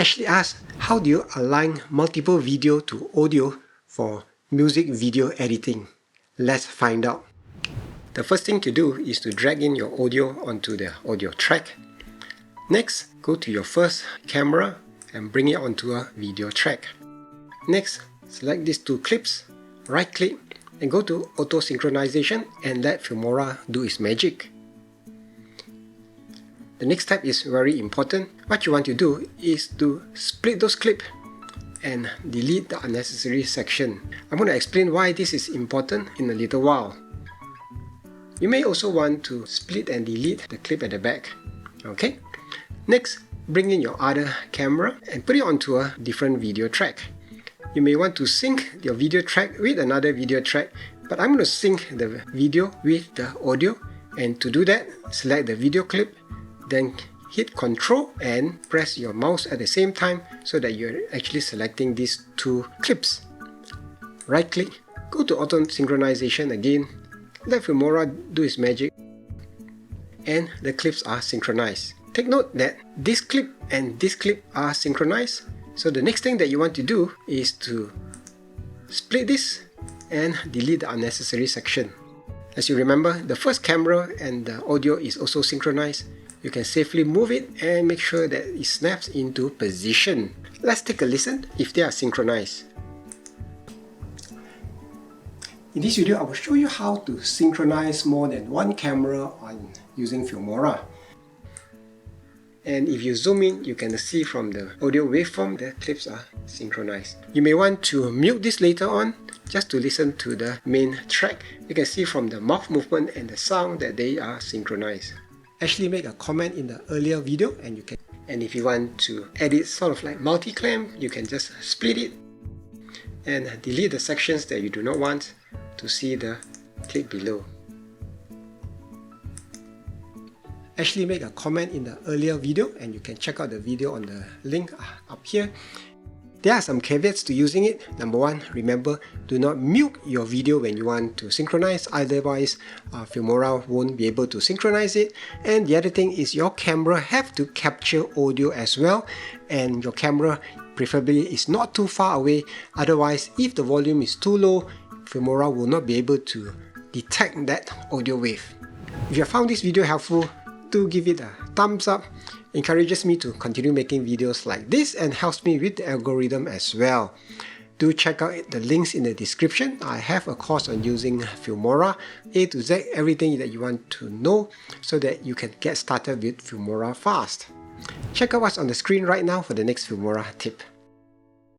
Ashley asks, how do you align multiple video to audio for music video editing? Let's find out. The first thing to do is to drag in your audio onto the audio track. Next, go to your first camera and bring it onto a video track. Next, select these two clips, right click and go to auto synchronization and let Filmora do its magic. The next step is very important. What you want to do is to split those clips and delete the unnecessary section. I'm going to explain why this is important in a little while. You may also want to split and delete the clip at the back. Okay? Next, bring in your other camera and put it onto a different video track. You may want to sync your video track with another video track, but I'm going to sync the video with the audio, and to do that, select the video clip, then hit Ctrl and press your mouse at the same time so that you're actually selecting these two clips. Right click, go to auto synchronization again, let Filmora do its magic, and the clips are synchronized. Take note that this clip and this clip are synchronized, so the next thing that you want to do is to split this and delete the unnecessary section. As you remember, the first camera and the audio is also synchronized. You can safely move it and make sure that it snaps into position. Let's take a listen if they are synchronized. In this video, I will show you how to synchronize more than one camera on using Filmora. And if you zoom in, you can see from the audio waveform the clips are synchronized. You may want to mute this later on just to listen to the main track. You can see from the mouth movement and the sound that they are synchronized. Ashley made a comment in the earlier video, and if you want to edit sort of like multi-clamp, you can just split it and delete the sections that you do not want to see the clip below. Ashley made a comment in the earlier video, and you can check out the video on the link up here. There are some caveats to using it. Number one, remember, do not mute your video when you want to synchronize, otherwise Filmora won't be able to synchronize it. And the other thing is your camera have to capture audio as well, and your camera preferably is not too far away, otherwise if the volume is too low, Filmora will not be able to detect that audio wave. If you found this video helpful, do give it a thumbs up. Encourages me to continue making videos like this and helps me with the algorithm as well. Do check out the links in the description. I have a course on using Filmora, A to Z, everything that you want to know so that you can get started with Filmora fast. Check out what's on the screen right now for the next Filmora tip.